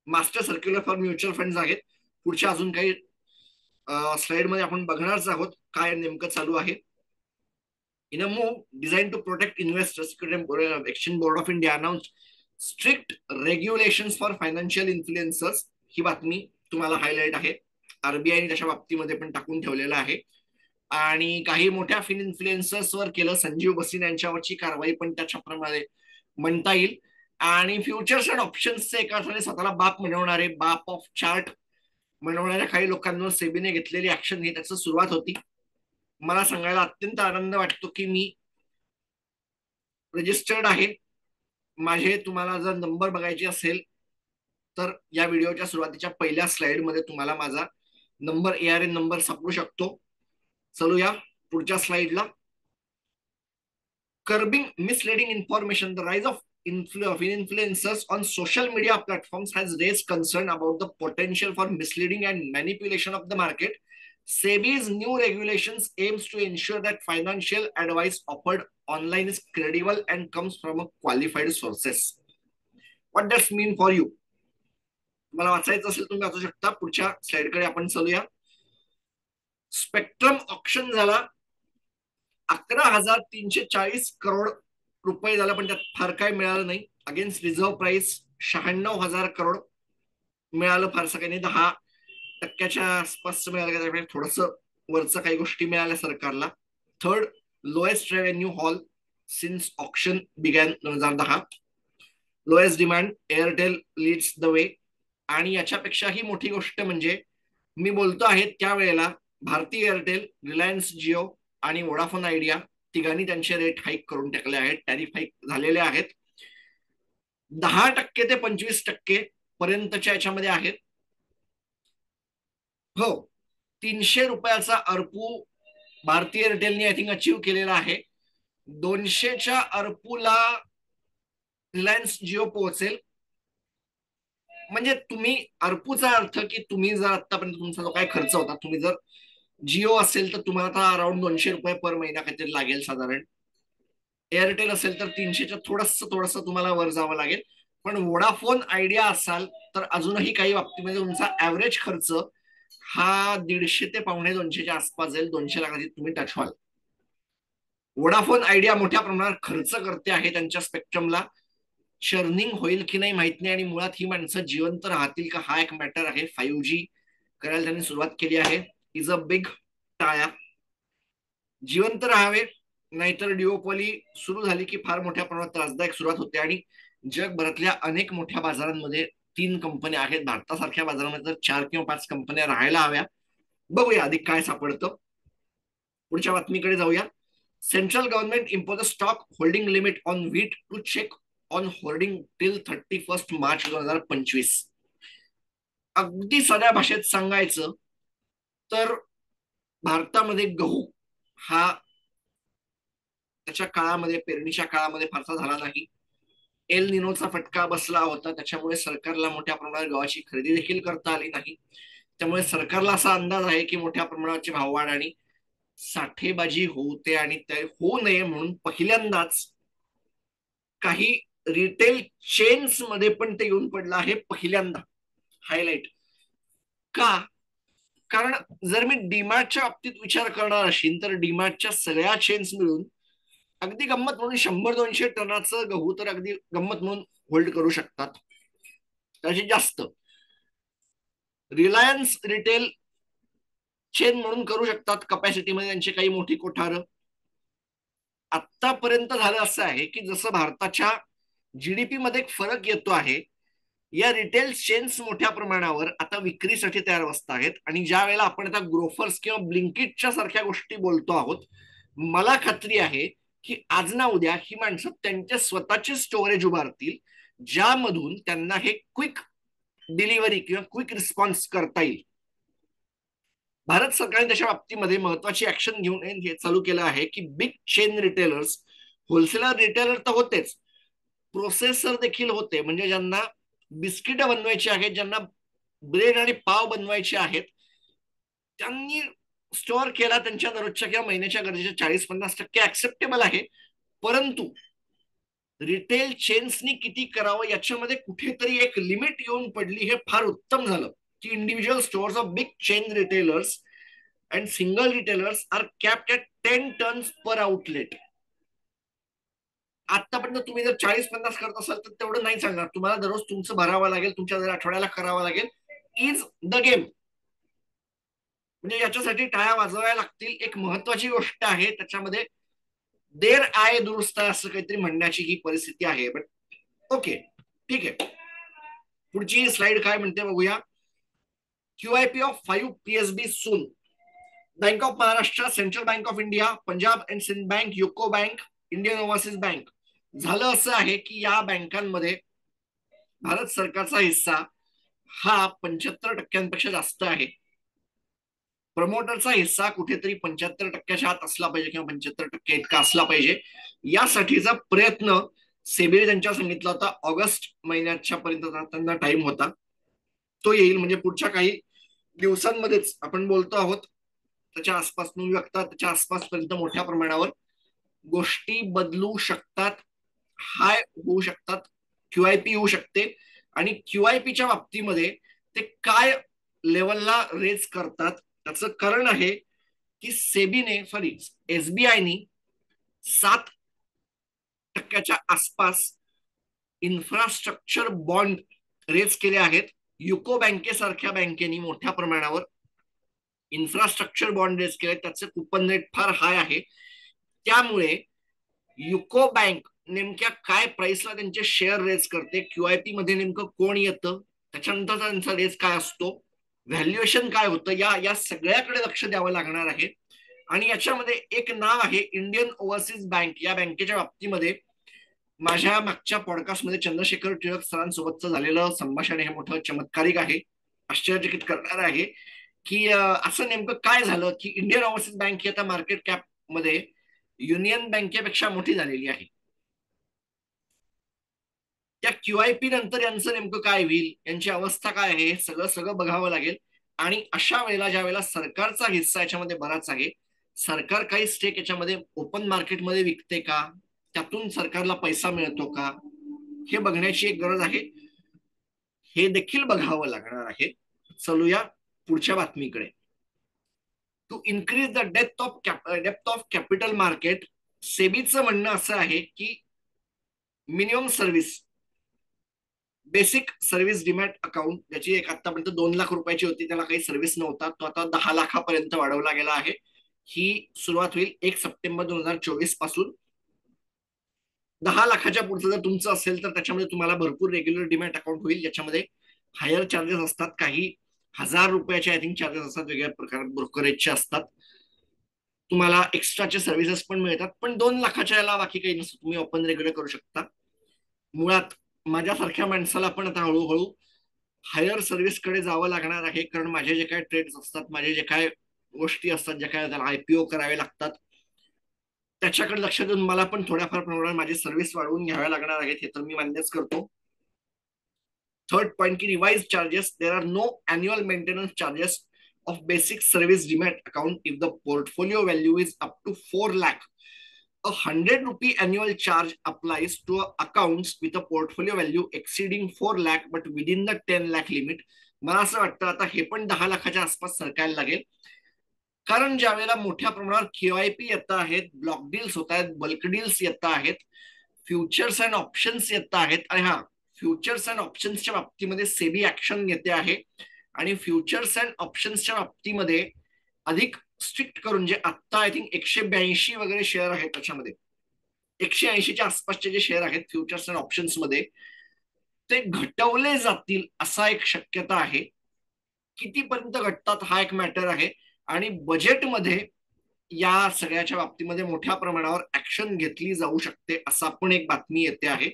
Master circular for mutual fund आहेत. पुढच्या अजून काही स्लाइड मध्ये आपण बघणारच आहोत काय नेमकं चालू आहे. In a move designed to protect investors, Exchange Board of India announced strict regulations for financial influencers. ही बातमी तुम्हाला हायलाइट आहे. आरबीआयने त्याच्या बाबतीमध्ये पण टाकून ठेवलेलं आहे. आणि काही मोठ्या फिन इन्फ्लुएन्सर्सवर केलं. संजीव बसीन यांच्यावरची कारवाई पण त्याच्याप्रमाणे म्हणता येईल. आणि फ्युचर्स अँड ऑप्शन्सचे एका अर्थाने स्वतःला बाप म्हणवणारे, बाप ऑफ चार्ट म्हणवणाऱ्या काही लोकांवर सेबीने घेतलेली ऍक्शन ही त्याची सुरुवात होती. मला सांगायला अत्यंत आनंद वाटतो की मी रजिस्टर्ड आहे. माझे तुम्हाला जर नंबर बघायचे असेल तर या व्हिडिओच्या सुरुवातीच्या पहिल्या स्लाइड मध्ये तुम्हाला माझा नंबर ARN नंबर सापडू शकतो. चलूया पुढच्या स्लाइडला. Curbing misleading information, the rise of influencers on social media platforms has raised concern about the potential for misleading and manipulation of the market. SEBI's new regulations aims to ensure that financial advice offered online is credible and comes from a qualified sources. What does it mean for you? मला वाचायचं असेल तुम्ही वाचू शकता. पुढच्या स्लाइडकडे आपण चलूया. Spectrum option झाला. 11,340 करोड रुपये झाला, पण त्यात फार काय मिळालं नाही. अगेन्स्ट रिझर्व्ह प्राइस 96,000 करोड मिळालं. फारसं काही नाही. 10% आसपास मिळालं. थोडस वरचं काही गोष्टी मिळाल्या सरकारला. Third lowest revenue haul since auction began 2010. Lowest demand Airtel leads the way. आणि याच्यापेक्षाही मोठी गोष्ट म्हणजे मी बोलतो आहे त्यावेळेला भारती एअरटेल, रिलायन्स जिओ आणि वोडाफोन आयडिया तिघांनी त्यांचे रेट हाईक करून टाकले आहेत. टॅरिफ हाईक झालेले आहेत. 10% ते 25% पर्यंतच्या याच्यामध्ये आहेत. हो, 300 रुपयाचा अरपू भारती एअरटेलने आय थिंक अचीव्ह केलेला आहे. 200च्या अरपूला रिलायन्स जिओ पोहोचेल. म्हणजे तुम्ही अरपूचा अर्थ की तुम्ही जर आतापर्यंत तुमचा जो काय खर्च होता, तुम्ही जर जिओ असेल तर तुम्हाला आता अराउंड 200 रुपये पर महिना काहीतरी लागेल साधारण. एअरटेल असेल तर 300च्या थोडस तुम्हाला वर जावं लागेल. पण वोडाफोन आयडिया असाल तर अजूनही काही बाबतीमध्ये तुमचा ऍव्हरेज खर्च हा 150 ते 150-200च्या आसपास जाईल. 200 लाखाची तुम्ही टच व्हाल. वोडाफोन आयडिया मोठ्या प्रमाणात खर्च करते आहे त्यांच्या स्पेक्ट्रमला. चर्निंग होईल की नाही माहित नाही. आणि मुळात ही माणसं जिवंत राहतील का हा एक मॅटर आहे. 5G करायला त्यांनी सुरुवात केली आहे. इज अ बिग टाळ्या. जिवंत राहावे, नाहीतर डिओपॉली सुरू झाली की फार मोठ्या प्रमाणात त्रासदायक सुरुवात होते. आणि जगभरातल्या अनेक मोठ्या बाजारांमध्ये 3 कंपन्या आहेत. भारतासारख्या बाजारामध्ये तर 4 किंवा 5 कंपन्या राहायला हव्या. बघूया अधिक काय सापडतं. पुढच्या बातमीकडे जाऊया. Central government impose a stock holding limit on wheat to check on hoarding till 31 March 2025. अगदी साध्या भाषेत सांगायचं तर भारतामध्ये गहू हा त्याच्या काळामध्ये, पेरणीच्या काळामध्ये फारसा झाला नाही. एल निनोचा फटका बसला होता. त्याच्यामुळे सरकारला मोठ्या प्रमाणात गव्हाची खरेदी देखील करता आली नाही. त्यामुळे सरकारला असा अंदाज आहे की मोठ्या प्रमाणाची भाववाढ आणि साठेबाजी होते. आणि ते होऊ नये म्हणून पहिल्यांदाच काही रिटेल चेन्स मध्ये पण ते येऊन पडलं आहे. पहिल्यांदा हायलाइट का? कारण जर मी डीमार्टच्या बाबतीत विचार करणार असेल तर डीमार्टच्या सगळ्या चेन्स मिळून अगदी गंमत म्हणून 100-200 टनाचं गहू तर अगदी गंमत म्हणून होल्ड करू शकतात. त्याची जास्त रिलायन्स रिटेल चेन म्हणून करू शकतात. कपॅसिटीमध्ये त्यांची काही मोठी कोठार. आतापर्यंत झालं असं आहे की जसं भारताच्या जीडीपी मध्ये एक फरक येतो आहे, या रिटेल चेन्स मोठ्या प्रमाणावर आता विक्रीसाठी तयार बसत आहेत. आणि ज्या वेळेला आपण आता ग्रोफर्स किंवा ब्लिंकिटच्या सारख्या गोष्टी बोलतो आहोत, मला खात्री आहे की आज ना उद्या ही माणसं त्यांचे स्वतःचे स्टोरेज उभारतील, ज्यामधून त्यांना हे क्विक डिलिव्हरी किंवा क्विक रिस्पॉन्स करता येईल. भारत सरकारने त्याच्या बाबतीमध्ये महत्वाची ऍक्शन घेऊन हे चालू केलं आहे की big chain retailers, wholesaler retailer तर होतेच, प्रोसेसर देखील होते. म्हणजे ज्यांना बिस्किट बनवायची आहेत, ज्यांना ब्रेड आणि पाव बनवायचे आहेत, त्यांनी स्टोअर केला त्यांच्या दररोजच्या किंवा महिन्याच्या गरजेच्या 40-50% ऍक्सेप्टेबल आहे. परंतु रिटेल चेन्सनी किती करावं याच्यामध्ये कुठेतरी एक लिमिट येऊन पडली, हे फार उत्तम झालं की individual stores of big chain retailers and single retailers are capped at 10 tons per outlet. आतापर्यंत तुम्ही जर 40-50 करत असाल तर तेवढं नाही चालणार, तुम्हाला दररोज तुमचं भरावं लागेल, तुमच्या जर आठवड्याला करावं लागेल. Is the game. म्हणजे याच्यासाठी टाळ्या वाजवायला लागतील. एक महत्वाची गोष्ट आहे त्याच्यामध्ये, देर आय दुरुस्त असं काहीतरी म्हणण्याची ही परिस्थिती आहे. बट ओके, ठीक आहे. पुढची स्लाइड काय म्हणते बघूया. QIP of 5 PSB soon. Bank of Maharashtra, central bank of India, Punjab and Sind bank, UCO bank, Indian overseas bank. झालं असं आहे की या बँकांमध्ये भारत सरकारचा हिस्सा हा 75% जास्त आहे. प्रमोटरचा हिस्सा कुठेतरी 75%च्या आत असला पाहिजे किंवा 75% इतका असला पाहिजे. यासाठीचा प्रयत्न सेबीने त्यांच्या सांगितला होता. ऑगस्ट महिन्याच्या पर्यंत त्यांना टाइम होता, तो येईल. म्हणजे पुढच्या काही दिवसांमध्येच आपण बोलतो आहोत, त्याच्या आसपास व्यक्त त्याच्या आसपास पर्यंत मोठ्या प्रमाणावर गोष्टी बदलू शकतात, हाय होऊ शकतात, QIP होऊ शकते. आणि QIPच्या बाबतीमध्ये ते काय लेवलला रेज करतात त्याचं कारण आहे की सेबीने SBIने 7% आसपास इन्फ्रास्ट्रक्चर बॉन्ड रेज केले आहेत. युको बँकेसारख्या बँकेनी मोठ्या प्रमाणावर इन्फ्रास्ट्रक्चर बॉन्ड रेज केले, त्याचे कुपन रेट फार हाय आहे. त्यामुळे युको बँक नेमक्या काय प्राइसला त्यांचे शेअर रेज करते, QIP मध्ये नेमकं कोण येतं, त्याच्यानंतर त्यांचा रेज काय असतो, व्हॅल्युएशन काय होतं, या सगळ्याकडे लक्ष द्यावं लागणार आहे. आणि याच्यामध्ये एक नाव आहे इंडियन ओव्हरसीज बँक. या बँकेच्या बाबतीमध्ये माझ्या मागच्या पॉडकास्टमध्ये चंद्रशेखर टिळक सरांसोबतचं झालेलं संभाषण हे मोठं चमत्कारिक आहे, आश्चर्यचकित करणार आहे की असं नेमकं काय झालं की इंडियन ओव्हरसीज बँक ही आता मार्केट कॅप मध्ये युनियन बँकेपेक्षा मोठी झालेली आहे. त्या QIP नंतर यांचं नेमकं काय होईल, यांची अवस्था काय आहे, हे सगळं बघावं लागेल. आणि अशा वेळेला ज्या वेळेला सरकारचा हिस्सा याच्यामध्ये बराच आहे, सरकार काही स्टेक याच्यामध्ये ओपन मार्केटमध्ये विकते का, त्यातून सरकारला पैसा मिळतो का, हे बघण्याची एक गरज आहे. हे देखील बघावं लागणार आहे. चलूया पुढच्या बातमीकडे. To increase the depth of capital market, सेबीचं म्हणणं असं आहे की minimum service, basic service demat account, ज्याची एक आतापर्यंत 2 लाख रुपयाची होती, त्याला काही सर्व्हिस नव्हता, तो आता 10 लाखापर्यंत वाढवला गेला आहे. ही सुरुवात होईल 1 सप्टेंबर 2024 पासून. 10 लाखाच्या पुढचं जर तुमचं असेल तर त्याच्यामध्ये तुम्हाला भरपूर रेग्युलर डीमॅट अकाउंट होईल, ज्याच्यामध्ये हायर चार्जेस असतात, काही 1000 रुपयाचे आय थिंक चार्जेस असतात, वेगळ्या प्रकारात ब्रोकरेजचे असतात, तुम्हाला एक्स्ट्राचे सर्व्हिसेस पण मिळतात. पण 2 लाखाच्या याला बाकी काही नसतं, तुम्ही ओपन रेग्युलर करू शकता. मुळात माझ्यासारख्या माणसाला पण आता हळूहळू हायर सर्व्हिसकडे जावं लागणार आहे, कारण माझे जे काय ट्रेड्स असतात, माझे जे काय गोष्टी असतात, ज्या काय त्याला IPO करावे लागतात, त्याच्याकडे लक्ष देऊन मला पण थोड्याफार प्रमाणात माझी सर्व्हिस वाढवून घ्याव्या लागणार आहेत, हे तर मी मान्यच करतो. थर्ड पॉइंट की revise charges, there are no annual maintenance charges of basic service demat account if the portfolio value is up to 4 lakh. A 100 rupee annual charge applies to accounts with a portfolio value exceeding 4 lakh but within the 10 lakh limit. मला असं वाटतं आता हे पण 10 लाखाच्या आसपास सरकायला लागेल, कारण ज्या वेळेला मोठ्या प्रमाणावर QIP येत आहेत, ब्लॉक डील्स होत आहेत, बल्क डील्स येत आहेत, फ्युचर्स अँड ऑप्शन्स येत आहेत. आणि फ्युचर्स अँड ऑप्शन्सच्या बाबतीमध्ये सेबी ऍक्शन घेते आहे, आणि फ्युचर्स अँड ऑप्शन्सच्या बाबतीमध्ये अधिक स्ट्रिक्ट करून, जे आता आय थिंक 182 वगैरे शेअर आहेत, त्याच्यामध्ये 180च्या आसपासचे जे शेअर आहेत फ्युचर्स अँड ऑप्शन्स मध्ये, ते घटवले जातील असा एक शक्यता आहे. कितीपर्यंत घटतात हा एक मॅटर आहे, आणि बजेटमध्ये या सगळ्याच्या बाबतीमध्ये मोठ्या प्रमाणावर ऍक्शन घेतली जाऊ शकते, असा पण एक बातमी येते आहे.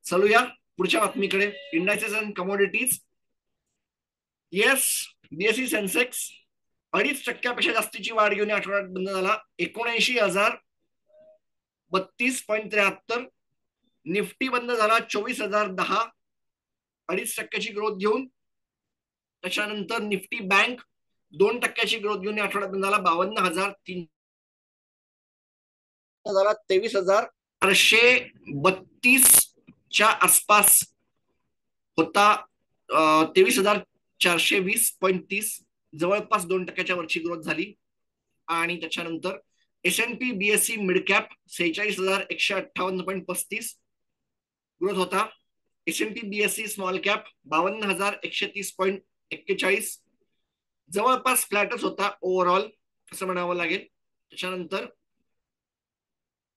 चलूया पुढच्या बातमीकडे. Indices and commodities. Yes, BSE Sensex 2.5% जास्तीची वाढ घेऊन आठवड्यात बंद झाला, 79,032.73. निफ्टी बंद झाला 24,010, 2.5% ग्रोथ घेऊन. त्याच्यानंतर निफ्टी बँक 2% ग्रोथ घेऊन या आठवड्यात बंद झाला. 52,300 झाला. 23,432च्या आसपास होता. 23,420.30, जवळपास 2%च्या वरची ग्रोथ झाली. आणि त्याच्यानंतर S&P BSE mid cap 46,158.35 growth होता. S&P BSE स्मॉल कॅप 52,130.41, जवळपास फ्लॅटच होता ओव्हरऑल असं म्हणावं लागेल. त्याच्यानंतर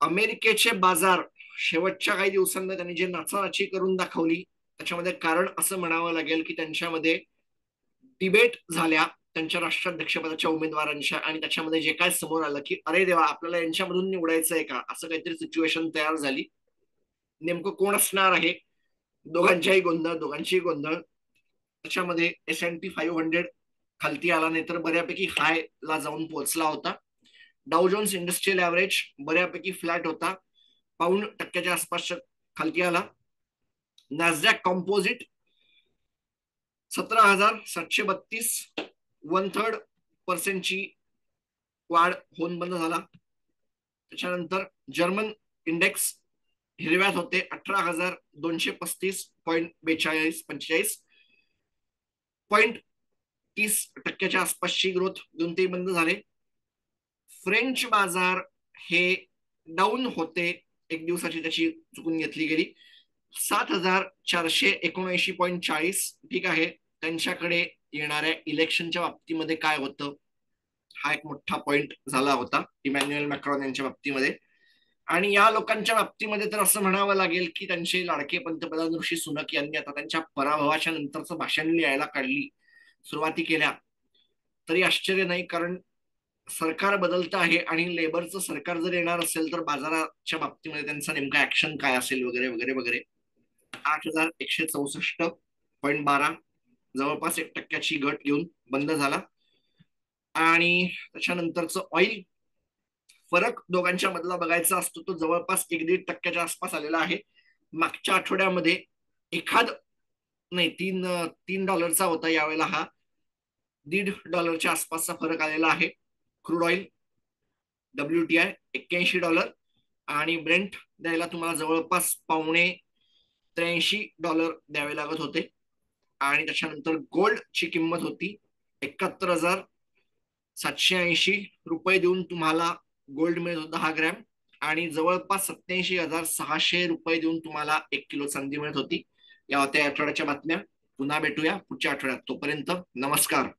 अमेरिकेचे बाजार शेवटच्या काही दिवसांमध्ये त्यांनी जे नाचानाची करून दाखवली, त्याच्यामध्ये कारण असं म्हणावं लागेल की त्यांच्यामध्ये डिबेट झाल्या त्यांच्या राष्ट्राध्यक्षपदाच्या उमेदवारांच्या, आणि त्याच्यामध्ये जे काय समोर आलं की अरे देवा, आपल्याला यांच्यामधून निवडायचं आहे का, असं काहीतरी सिच्युएशन तयार झाली. नेमकं कोण असणार आहे, दोघांच्याही गोंधळ, दोघांचीही गोंधळ. त्याच्यामध्ये S&P 500 खालती आला, नाही तर बऱ्यापैकी हाय ला जाऊन पोहोचला होता. डाउ जोन्स इंडस्ट्रियल ऍव्हरेज बऱ्यापैकी फ्लॅट होता, पाऊण% आसपास खालती आला. नॅसडॅक कॉम्पोजिट 17,732, 1/3% वाढ होऊन बंद झाला. त्याच्यानंतर जर्मन इंडेक्स हिरव्यात होते, 18,235.45 0.30%च्या आसपासची ग्रोथ घेऊन ते बंद झाले. फ्रेंच बाजार हे डाऊन होते, एक दिवसाची त्याची चुकून घेतली गेली, 7,479.40. ठीक आहे, त्यांच्याकडे येणाऱ्या इलेक्शनच्या बाबतीमध्ये काय होतं हा एक मोठा पॉइंट झाला होता इमॅन्युएल मॅक्रॉन यांच्या बाबतीमध्ये. आणि या लोकांच्या बाबतीमध्ये तर असं म्हणावं लागेल की त्यांचे लाडके पंतप्रधान ऋषी सुनक यांनी आता त्यांच्या पराभवाच्या नंतरचं भाषण लिहायला काढली सुरुवाती केल्या तरी आश्चर्य नाही, कारण सरकार बदलतं आहे आणि लेबरचं सरकार जर येणार असेल तर बाजाराच्या बाबतीमध्ये त्यांचा नेमका ऍक्शन काय असेल वगैरे वगैरे वगैरे. 8,164.12, जवळपास 1%ची घट घेऊन बंद झाला. आणि त्याच्यानंतरचं ऑइल फरक दोघांच्या मधला बघायचा असतो तो जवळपास 1-1.5%च्या आसपास आलेला आहे. मागच्या आठवड्यामध्ये एखाद नाही तीन डॉलरचा होता, यावेळेला हा $1.5 आसपासचा फरक आलेला आहे. क्रूड ऑइल WTI $81 आणि ब्रेंट द्यायला तुम्हाला जवळपास $82.83 द्यावे लागत होते. आणि त्याच्यानंतर गोल्डची किंमत होती 71,780 देऊन तुम्हाला गोल्ड मिळत होता 10 ग्रॅम, आणि जवळपास 87,600 देऊन तुम्हाला 1 किलो चांदी मिळत होती. या होत्या आठवड्याच्या बातम्या. पुन्हा भेटूया पुढच्या आठवड्यात, तोपर्यंत नमस्कार.